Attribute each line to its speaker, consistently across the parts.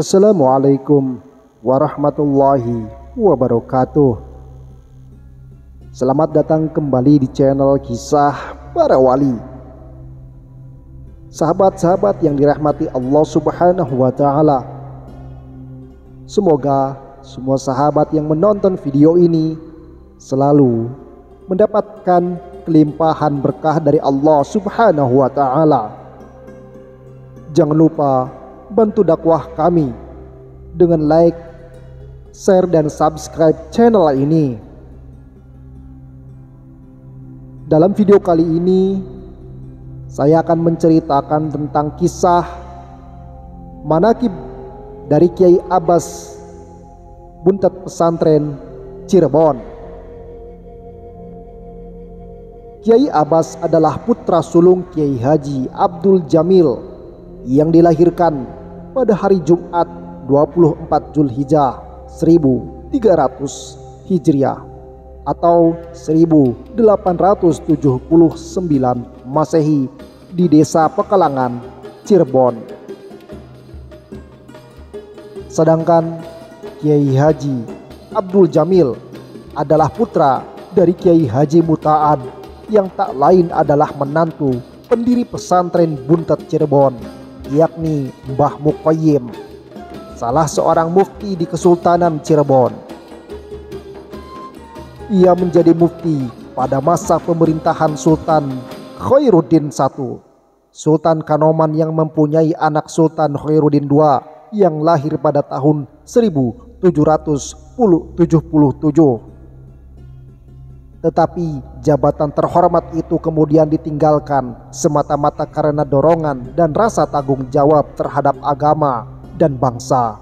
Speaker 1: Assalamualaikum warahmatullahi wabarakatuh. Selamat datang kembali di channel Kisah Para Wali. Sahabat-sahabat yang dirahmati Allah Subhanahu wa Ta'ala, semoga semua sahabat yang menonton video ini selalu mendapatkan kelimpahan berkah dari Allah Subhanahu wa Ta'ala. Jangan lupa bantu dakwah kami dengan like, share, dan subscribe channel ini. Dalam video kali ini saya akan menceritakan tentang kisah manaqib dari Kiai Abbas Buntet Pesantren Cirebon. Kiai Abbas adalah putra sulung Kiai Haji Abdul Jamil yang dilahirkan pada hari Jumat 24 Zulhijjah 1300 Hijriah atau 1879 Masehi di Desa Pekalangan, Cirebon. Sedangkan Kiai Haji Abdul Jamil adalah putra dari Kiai Haji Muta'ad yang tak lain adalah menantu pendiri pesantren Buntet Cirebon, yakni Mbah Muqayyim, salah seorang mufti di Kesultanan Cirebon. Ia menjadi mufti pada masa pemerintahan Sultan Khairuddin I, Sultan Kanoman yang mempunyai anak Sultan Khairuddin II yang lahir pada tahun 1777. Tetapi jabatan terhormat itu kemudian ditinggalkan semata-mata karena dorongan dan rasa tanggung jawab terhadap agama dan bangsa.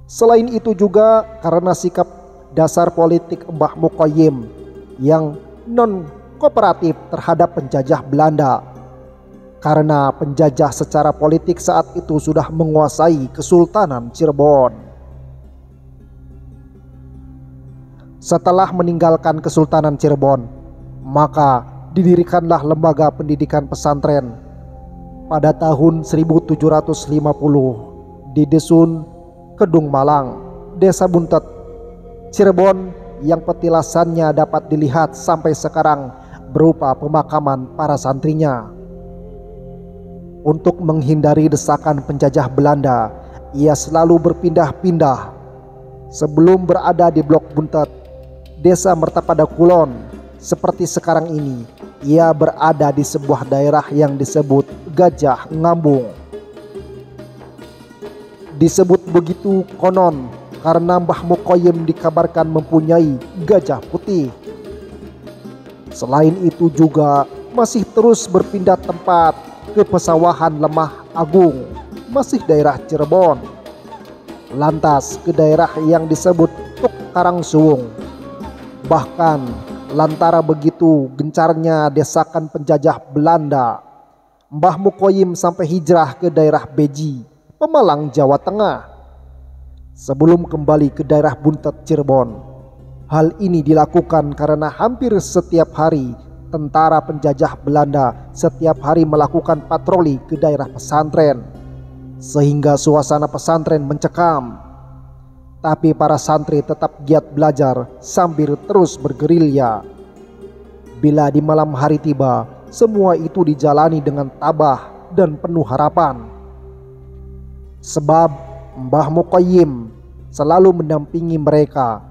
Speaker 1: Selain itu juga karena sikap dasar politik Mbah Muqayyim yang non-kooperatif terhadap penjajah Belanda. Karena penjajah secara politik saat itu sudah menguasai Kesultanan Cirebon. Setelah meninggalkan Kesultanan Cirebon, maka didirikanlah lembaga pendidikan pesantren pada tahun 1750 di Dusun Kedung Malang, Desa Buntet, Cirebon, yang petilasannya dapat dilihat sampai sekarang berupa pemakaman para santrinya. Untuk menghindari desakan penjajah Belanda, ia selalu berpindah-pindah. Sebelum berada di Blok Buntet, Desa Mertapada Kulon, seperti sekarang ini, ia berada di sebuah daerah yang disebut Gajah Ngambung. Disebut begitu konon karena Mbah Muqayyim dikabarkan mempunyai gajah putih. Selain itu juga masih terus berpindah tempat ke pesawahan Lemah Agung, masih daerah Cirebon. Lantas ke daerah yang disebut Tuk Karangsuwung. Bahkan lantara begitu gencarnya desakan penjajah Belanda, Mbah Muqayyim sampai hijrah ke daerah Beji, Pemalang, Jawa Tengah, sebelum kembali ke daerah Buntet Cirebon. Hal ini dilakukan karena hampir setiap hari tentara penjajah Belanda setiap hari melakukan patroli ke daerah pesantren, sehingga suasana pesantren mencekam. Tapi para santri tetap giat belajar sambil terus bergerilya. Bila di malam hari tiba, semua itu dijalani dengan tabah dan penuh harapan. Sebab Mbah Muqayyim selalu mendampingi mereka.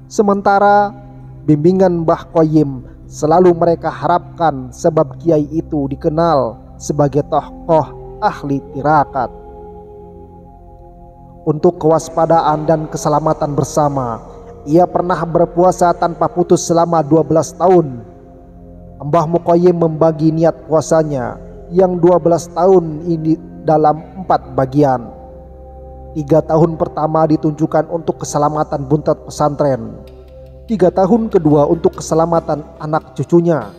Speaker 1: Sementara bimbingan Mbah Qayyim selalu mereka harapkan, sebab kiai itu dikenal sebagai tokoh ahli tirakat. Untuk kewaspadaan dan keselamatan bersama, ia pernah berpuasa tanpa putus selama 12 tahun. Mbah Muqayyim membagi niat puasanya yang 12 tahun ini dalam 4 bagian. 3 tahun pertama ditunjukkan untuk keselamatan Buntet pesantren, 3 tahun kedua untuk keselamatan anak cucunya,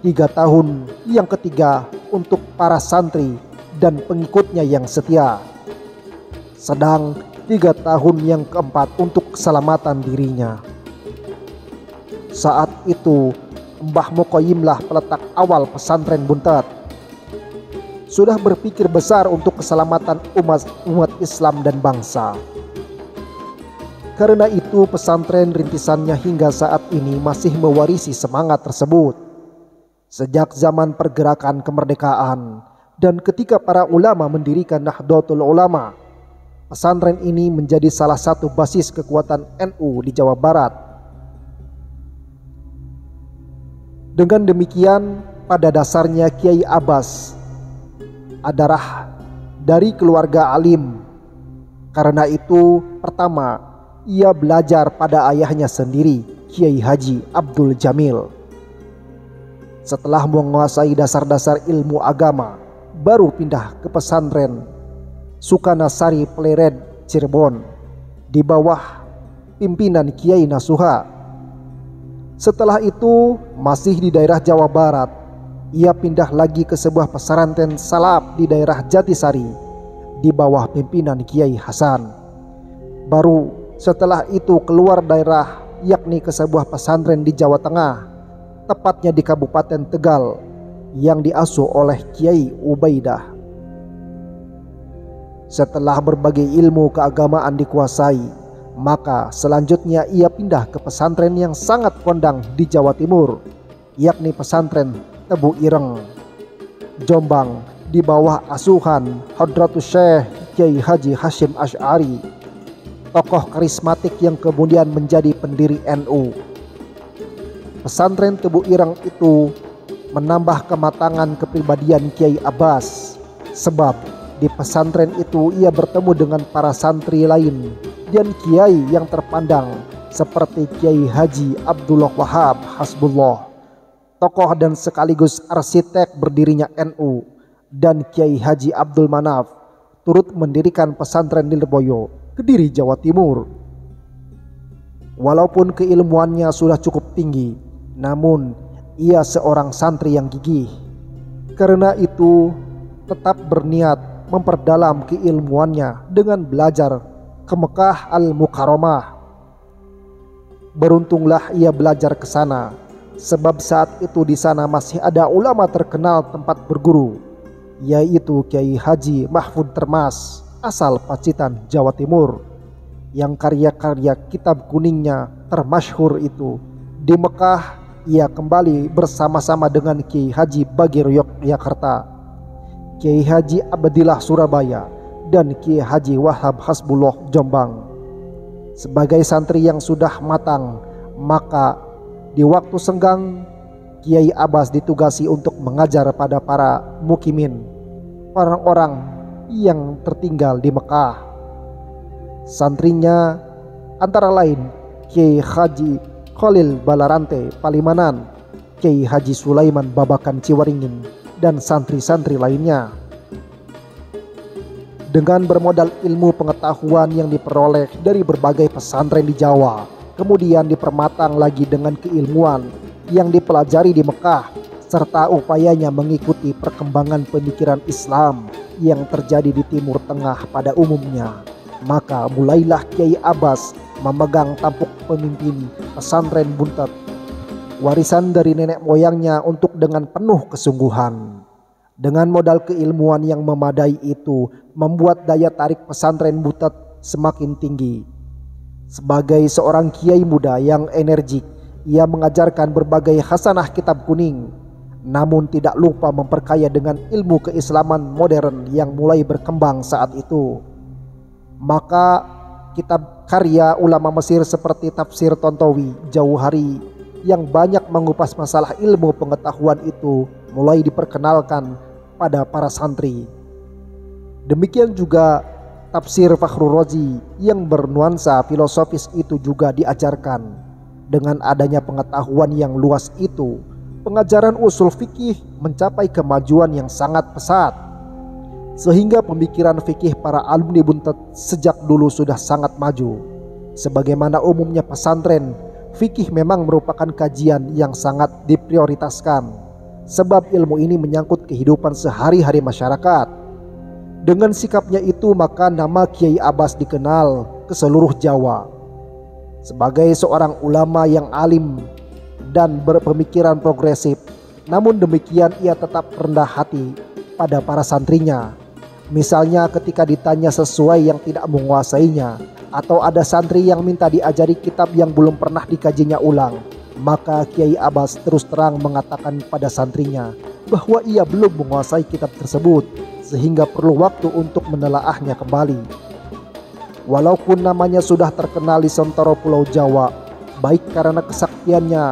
Speaker 1: 3 tahun yang ketiga untuk para santri dan pengikutnya yang setia, sedang 3 tahun yang keempat untuk keselamatan dirinya. Saat itu Mbah Muqayyimlah peletak awal pesantren Buntet. sudah berpikir besar untuk keselamatan umat Islam dan bangsa. Karena itu pesantren rintisannya hingga saat ini masih mewarisi semangat tersebut. Sejak zaman pergerakan kemerdekaan dan ketika para ulama mendirikan Nahdlatul Ulama, pesantren ini menjadi salah satu basis kekuatan NU di Jawa Barat. Dengan demikian, pada dasarnya Kiai Abbas adalah dari keluarga alim. Karena itu, pertama, ia belajar pada ayahnya sendiri, Kiai Haji Abdul Jamil. Setelah menguasai dasar-dasar ilmu agama, baru pindah ke pesantren Sukanasari Pleret Cirebon di bawah pimpinan Kiai Nasuha. Setelah itu masih di daerah Jawa Barat, ia pindah lagi ke sebuah pesantren salaf di daerah Jatisari di bawah pimpinan Kiai Hasan. Baru setelah itu keluar daerah, yakni ke sebuah pesantren di Jawa Tengah, tepatnya di Kabupaten Tegal yang diasuh oleh Kiai Ubaidah. Setelah berbagai ilmu keagamaan dikuasai, maka selanjutnya ia pindah ke pesantren yang sangat kondang di Jawa Timur, yakni pesantren Tebu Ireng, Jombang, di bawah asuhan Hadratus Syekh Kiai Haji Hashim Asy'ari, tokoh karismatik yang kemudian menjadi pendiri NU. Pesantren Tebu Ireng itu menambah kematangan kepribadian Kiai Abbas, sebab di pesantren itu ia bertemu dengan para santri lain dan kiai yang terpandang seperti Kiai Haji Abdullah Wahab Hasbullah, tokoh dan sekaligus arsitek berdirinya NU, dan Kiai Haji Abdul Manaf turut mendirikan pesantren di Lirboyo, Kediri, Jawa Timur. Walaupun keilmuannya sudah cukup tinggi, namun ia seorang santri yang gigih. Karena itu tetap berniat memperdalam keilmuannya dengan belajar ke Mekah Al-Mukarramah. Beruntunglah ia belajar ke sana, sebab saat itu di sana masih ada ulama terkenal tempat berguru, yaitu Kiai Haji Mahfud Termas asal Pacitan, Jawa Timur, yang karya-karya kitab kuningnya termasyhur itu. Di Mekah ia kembali bersama-sama dengan Kiai Haji Bagir Yogyakarta, Kiai Haji Abdillah Surabaya, dan Kiai Haji Wahab Hasbullah Jombang. Sebagai santri yang sudah matang, maka di waktu senggang Kiai Abbas ditugasi untuk mengajar pada para mukimin, orang-orang yang tertinggal di Mekah. Santrinya antara lain Kiai Haji Khalil Balarante Palimanan, Kiai Haji Sulaiman Babakan Ciwaringin, dan santri-santri lainnya. Dengan bermodal ilmu pengetahuan yang diperoleh dari berbagai pesantren di Jawa, kemudian dipermatang lagi dengan keilmuan yang dipelajari di Mekah, serta upayanya mengikuti perkembangan pemikiran Islam yang terjadi di Timur Tengah pada umumnya, maka mulailah Kiai Abbas memegang tampuk pemimpin pesantren Buntet, warisan dari nenek moyangnya, untuk dengan penuh kesungguhan. Dengan modal keilmuan yang memadai itu membuat daya tarik pesantren Buntet semakin tinggi. Sebagai seorang kiai muda yang energik, ia mengajarkan berbagai hasanah kitab kuning, namun tidak lupa memperkaya dengan ilmu keislaman modern yang mulai berkembang saat itu. Maka kitab karya ulama Mesir seperti Tafsir Tontowi, Jauhari, yang banyak mengupas masalah ilmu pengetahuan itu mulai diperkenalkan pada para santri. Demikian juga Tafsir Fakhrur Razi yang bernuansa filosofis itu juga diajarkan. Dengan adanya pengetahuan yang luas itu, pengajaran usul fikih mencapai kemajuan yang sangat pesat, sehingga pemikiran fikih para alumni Buntet sejak dulu sudah sangat maju. Sebagaimana umumnya pesantren, fikih memang merupakan kajian yang sangat diprioritaskan, sebab ilmu ini menyangkut kehidupan sehari-hari masyarakat. Dengan sikapnya itu, maka nama Kiai Abbas dikenal ke seluruh Jawa. Sebagai seorang ulama yang alim dan berpemikiran progresif, namun demikian ia tetap rendah hati, pada para santrinya. Misalnya ketika ditanya sesuai yang tidak menguasainya, atau ada santri yang minta diajari kitab yang belum pernah dikajinya ulang, maka Kiai Abbas terus terang mengatakan pada santrinya bahwa ia belum menguasai kitab tersebut, sehingga perlu waktu untuk menelaahnya kembali. Walaupun namanya sudah terkenal di seantero Pulau Jawa, baik karena kesaktiannya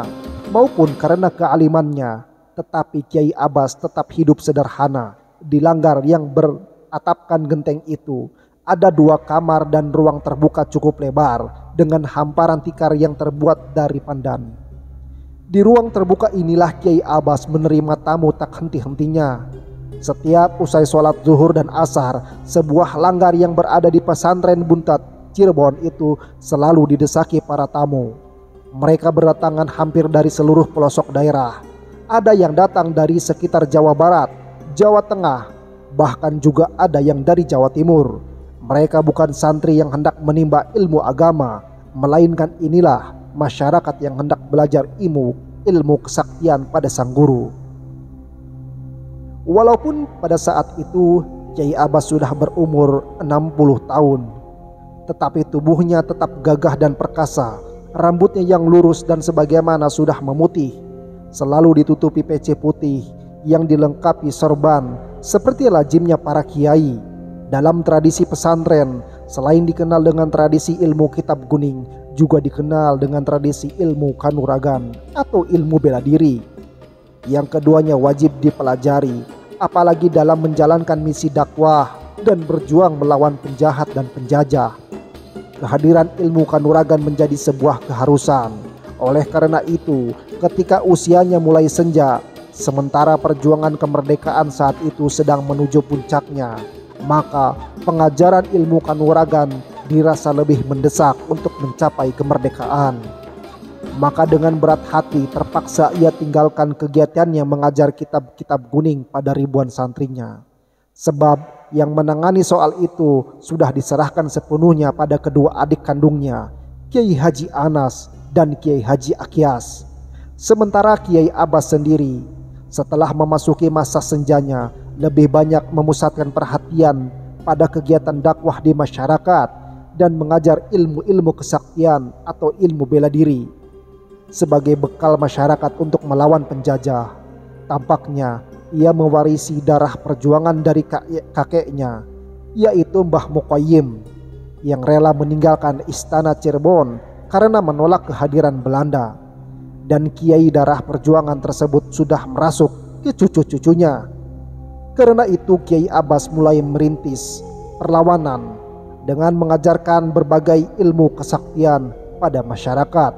Speaker 1: maupun karena kealimannya, tetapi Kiai Abbas tetap hidup sederhana. Di langgar yang beratapkan genteng itu ada 2 kamar dan ruang terbuka cukup lebar dengan hamparan tikar yang terbuat dari pandan. Di ruang terbuka inilah Kiai Abbas menerima tamu tak henti-hentinya. Setiap usai sholat zuhur dan asar, sebuah langgar yang berada di pesantren Buntat, Cirebon itu selalu didesaki para tamu. Mereka berdatangan hampir dari seluruh pelosok daerah. Ada yang datang dari sekitar Jawa Barat, Jawa Tengah, bahkan juga ada yang dari Jawa Timur. Mereka bukan santri yang hendak menimba ilmu agama, melainkan inilah masyarakat yang hendak belajar ilmu kesaktian pada sang guru. Walaupun pada saat itu Kiai Abbas sudah berumur 60 tahun, tetapi tubuhnya tetap gagah dan perkasa. Rambutnya yang lurus dan sebagaimana sudah memutih, selalu ditutupi peci putih yang dilengkapi sorban seperti lazimnya para kiai. Dalam tradisi pesantren, selain dikenal dengan tradisi ilmu kitab kuning, juga dikenal dengan tradisi ilmu kanuragan atau ilmu bela diri. Yang keduanya wajib dipelajari, apalagi dalam menjalankan misi dakwah dan berjuang melawan penjahat dan penjajah. Kehadiran ilmu kanuragan menjadi sebuah keharusan. Oleh karena itu, ketika usianya mulai senja, sementara perjuangan kemerdekaan saat itu sedang menuju puncaknya, maka pengajaran ilmu kanuragan dirasa lebih mendesak untuk mencapai kemerdekaan. Maka dengan berat hati terpaksa ia tinggalkan kegiatannya mengajar kitab-kitab kuning pada ribuan santrinya. Sebab yang menangani soal itu sudah diserahkan sepenuhnya pada kedua adik kandungnya, Kiai Haji Anas dan Kiai Haji Akyas. Sementara Kiai Abbas sendiri setelah memasuki masa senjanya lebih banyak memusatkan perhatian pada kegiatan dakwah di masyarakat dan mengajar ilmu-ilmu kesaktian atau ilmu bela diri sebagai bekal masyarakat untuk melawan penjajah. Tampaknya ia mewarisi darah perjuangan dari kakeknya, yaitu Mbah Muqayyim, yang rela meninggalkan istana Cirebon karena menolak kehadiran Belanda. Dan kiai darah perjuangan tersebut sudah merasuk ke cucu-cucunya. Karena itu Kiai Abbas mulai merintis perlawanan dengan mengajarkan berbagai ilmu kesaktian pada masyarakat.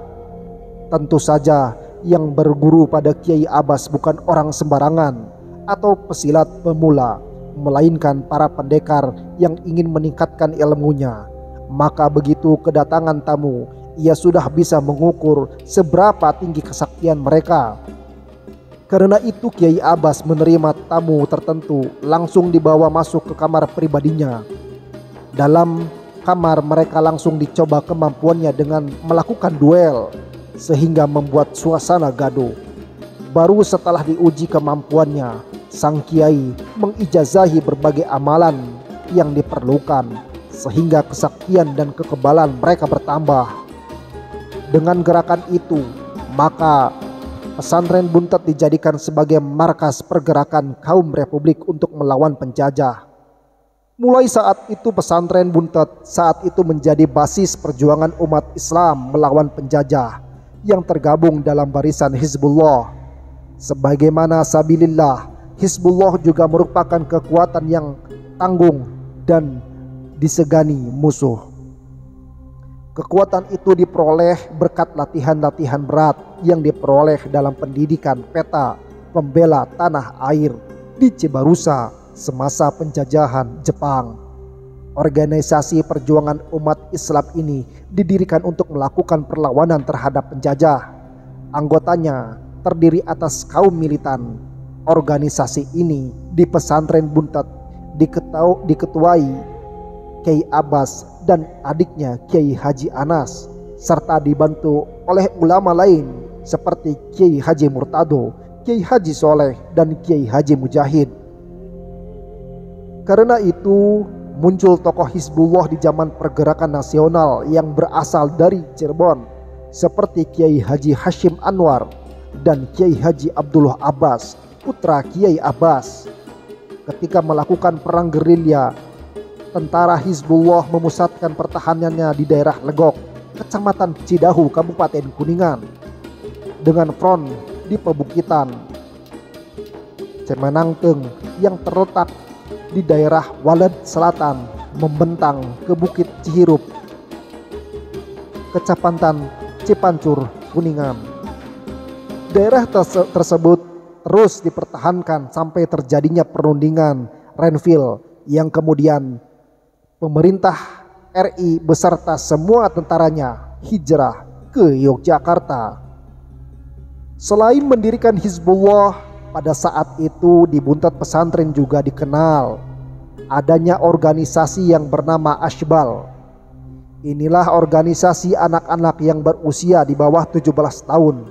Speaker 1: Tentu saja yang berguru pada Kiai Abbas bukan orang sembarangan atau pesilat pemula, melainkan para pendekar yang ingin meningkatkan ilmunya. Maka begitu kedatangan tamu, ia sudah bisa mengukur seberapa tinggi kesaktian mereka. Karena itu Kiai Abbas menerima tamu tertentu langsung dibawa masuk ke kamar pribadinya. Dalam kamar mereka langsung dicoba kemampuannya dengan melakukan duel, sehingga membuat suasana gaduh. Baru setelah diuji kemampuannya, sang kiai mengijazahi berbagai amalan yang diperlukan, sehingga kesaktian dan kekebalan mereka bertambah. Dengan gerakan itu, maka pesantren Buntet dijadikan sebagai markas pergerakan kaum Republik untuk melawan penjajah. Mulai saat itu pesantren Buntet saat itu menjadi basis perjuangan umat Islam melawan penjajah yang tergabung dalam barisan Hizbullah. Sebagaimana Sabilillah, Hizbullah juga merupakan kekuatan yang tanggung dan disegani musuh. Kekuatan itu diperoleh berkat latihan-latihan berat yang diperoleh dalam pendidikan peta pembela tanah air di Cibarusa semasa penjajahan Jepang. Organisasi perjuangan umat Islam ini didirikan untuk melakukan perlawanan terhadap penjajah. Anggotanya terdiri atas kaum militan. Organisasi ini di pesantren Buntet diketuai Kiai Abbas dan adiknya Kiai Haji Anas, serta dibantu oleh ulama lain seperti Kiai Haji Murtado, Kiai Haji Soleh, dan Kiai Haji Mujahid. Karena itu muncul tokoh Hizbullah di zaman pergerakan nasional yang berasal dari Cirebon seperti Kiai Haji Hashim Anwar dan Kiai Haji Abdullah Abbas, putra Kiai Abbas. Ketika melakukan perang gerilya, tentara Hizbullah memusatkan pertahanannya di daerah Legok, Kecamatan Cidahu, Kabupaten Kuningan, dengan front di Pebukitan Cemenangteng yang terletak di daerah Waled Selatan membentang ke Bukit Cihirup, Kecamatan Cipancur, Kuningan. Daerah tersebut terus dipertahankan sampai terjadinya perundingan Renville yang kemudian pemerintah RI beserta semua tentaranya hijrah ke Yogyakarta. Selain mendirikan Hizbullah, pada saat itu di Buntet Pesantren juga dikenal adanya organisasi yang bernama Ashbal. Inilah organisasi anak-anak yang berusia di bawah 17 tahun.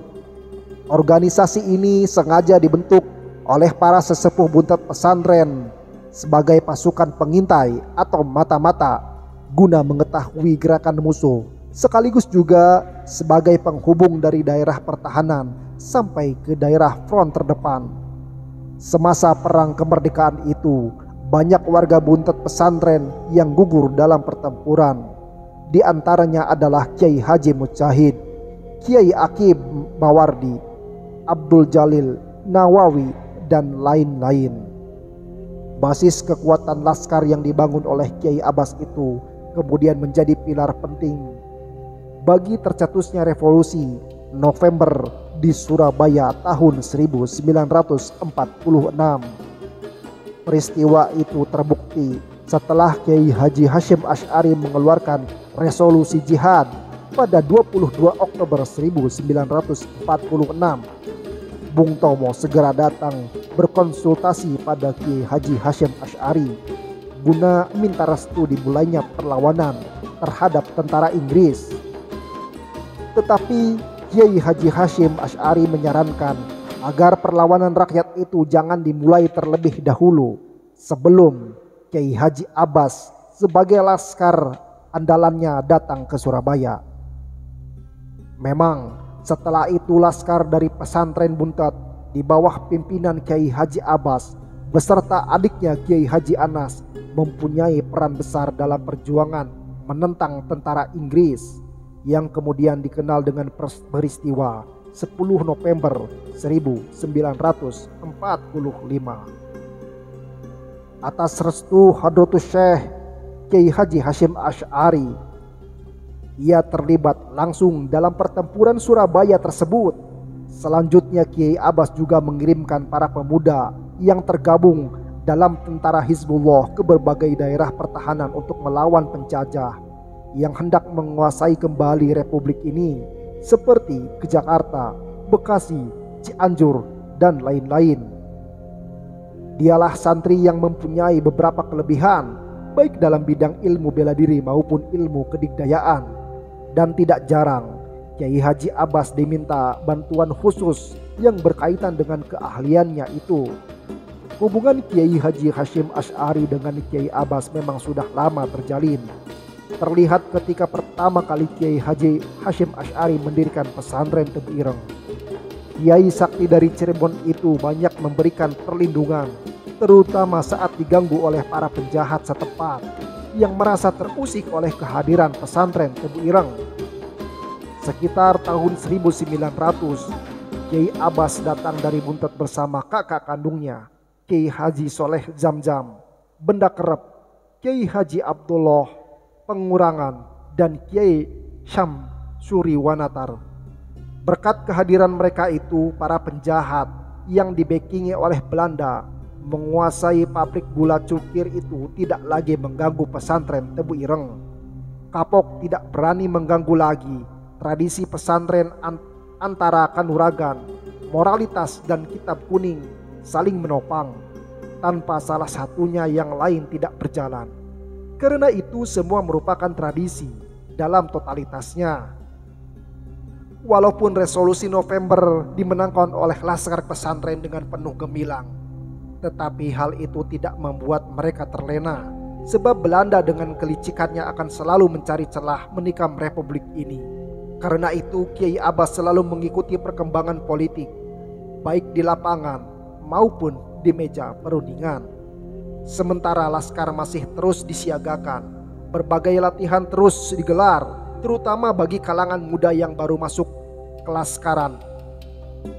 Speaker 1: Organisasi ini sengaja dibentuk oleh para sesepuh Buntet Pesantren sebagai pasukan pengintai atau mata-mata guna mengetahui gerakan musuh, sekaligus juga sebagai penghubung dari daerah pertahanan sampai ke daerah front terdepan. Semasa perang kemerdekaan itu, banyak warga Buntet Pesantren yang gugur dalam pertempuran. Di antaranya adalah Kiai Haji Mujahid, Kiai Akib Mawardi, Abdul Jalil Nawawi, dan lain-lain. Basis kekuatan laskar yang dibangun oleh Kiai Abbas itu kemudian menjadi pilar penting bagi tercetusnya revolusi November di Surabaya tahun 1946. Peristiwa itu terbukti setelah Kiai Haji Hashim Asy'ari mengeluarkan resolusi jihad pada 22 Oktober 1946. Bung Tomo segera datang berkonsultasi pada Kiai Haji Hashim Asy'ari guna minta restu dimulainya perlawanan terhadap tentara Inggris. Tetapi Kiai Haji Hashim Asy'ari menyarankan agar perlawanan rakyat itu jangan dimulai terlebih dahulu sebelum Kiai Haji Abbas sebagai laskar andalannya datang ke Surabaya. Memang setelah itu laskar dari pesantren Buntet di bawah pimpinan Kiai Haji Abbas beserta adiknya Kiai Haji Anas mempunyai peran besar dalam perjuangan menentang tentara Inggris yang kemudian dikenal dengan peristiwa 10 November 1945. Atas restu Hadratus Syekh Kiai Haji Hashim Asy'ari, ia terlibat langsung dalam pertempuran Surabaya tersebut. Selanjutnya Kiai Abbas juga mengirimkan para pemuda yang tergabung dalam tentara Hizbullah ke berbagai daerah pertahanan untuk melawan penjajah yang hendak menguasai kembali republik ini, seperti ke Jakarta, Bekasi, Cianjur, dan lain-lain. Dialah santri yang mempunyai beberapa kelebihan baik dalam bidang ilmu bela diri maupun ilmu kedikdayaan, dan tidak jarang Kiai Haji Abbas diminta bantuan khusus yang berkaitan dengan keahliannya itu. Hubungan Kiai Haji Hashim Asy'ari dengan Kiai Abbas memang sudah lama terjalin. Terlihat ketika pertama kali Kiai Haji Hashim Asy'ari mendirikan pesantren Tebu Ireng. Kiai sakti dari Cirebon itu banyak memberikan perlindungan, terutama saat diganggu oleh para penjahat setempat yang merasa terusik oleh kehadiran pesantren Tebu Ireng. Sekitar tahun 1900, Kiai Abbas datang dari Buntet bersama kakak kandungnya, Kiai Haji Soleh Zamzam, Benda Kerep, Kiai Haji Abdullah Pengurangan, dan Kiai Syam Suri Wanatar. Berkat kehadiran mereka itu, para penjahat yang dibackingi oleh Belanda menguasai pabrik gula cukir itu tidak lagi mengganggu pesantren Tebu Ireng. Kapok tidak berani mengganggu lagi tradisi pesantren antara kanuragan, moralitas, dan kitab kuning saling menopang tanpa salah satunya yang lain tidak berjalan. Karena itu semua merupakan tradisi dalam totalitasnya. Walaupun resolusi November dimenangkan oleh laskar pesantren dengan penuh gemilang, Tetapi hal itu tidak membuat mereka terlena, sebab Belanda dengan kelicikannya akan selalu mencari celah menikam republik ini. Karena itu Kiai Abbas selalu mengikuti perkembangan politik, baik di lapangan maupun di meja perundingan. Sementara laskar masih terus disiagakan, berbagai latihan terus digelar, terutama bagi kalangan muda yang baru masuk kelaskaran.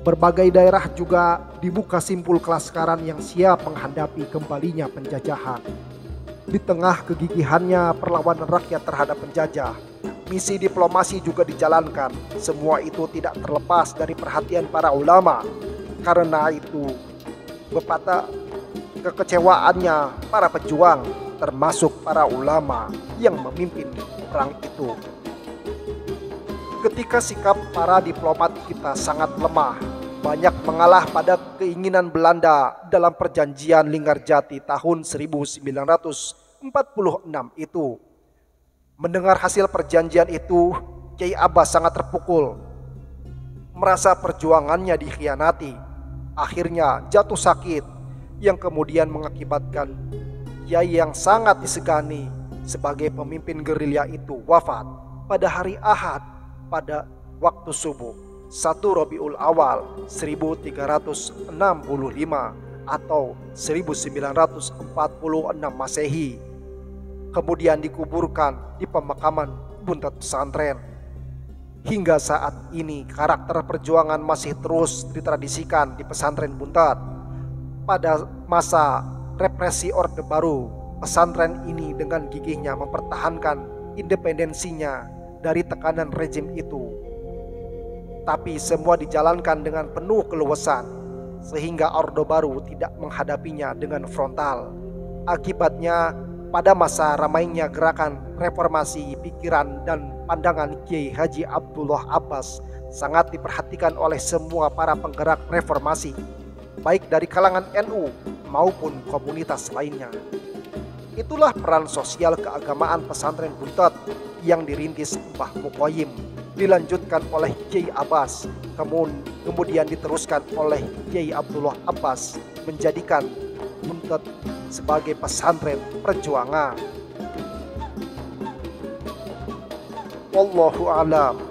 Speaker 1: Berbagai daerah juga dibuka simpul kelaskaran yang siap menghadapi kembalinya penjajahan. Di tengah kegigihannya perlawanan rakyat terhadap penjajah, misi diplomasi juga dijalankan. Semua itu tidak terlepas dari perhatian para ulama. Karena itu, betapa kekecewaannya para pejuang, termasuk para ulama yang memimpin perang itu. Ketika sikap para diplomat kita sangat lemah, banyak mengalah pada keinginan Belanda dalam perjanjian Linggarjati tahun 1946 itu. Mendengar hasil perjanjian itu, Kiai Abbas sangat terpukul, merasa perjuangannya dikhianati. Akhirnya jatuh sakit yang kemudian mengakibatkan Kiai yang sangat disegani sebagai pemimpin gerilya itu wafat pada hari Ahad pada waktu subuh 1 Rabiul Awal 1365 atau 1946 Masehi. Kemudian dikuburkan di pemakaman Buntet Pesantren. Hingga saat ini karakter perjuangan masih terus ditradisikan di pesantren Buntet. Pada masa represi Orde Baru, pesantren ini dengan gigihnya mempertahankan independensinya dari tekanan rezim itu. Tapi semua dijalankan dengan penuh keluasan, sehingga Orde Baru tidak menghadapinya dengan frontal. Akibatnya, pada masa ramainya gerakan reformasi pikiran dan pandangan Kiai Haji Abdullah Abbas sangat diperhatikan oleh semua para penggerak reformasi, baik dari kalangan NU maupun komunitas lainnya. Itulah peran sosial keagamaan pesantren Buntet yang dirintis Mbah Muqayyim, dilanjutkan oleh Kiai Abbas, kemudian diteruskan oleh Kiai Abdullah Abbas, menjadikan Buntet sebagai pesantren perjuangan. Wallahu a'lam.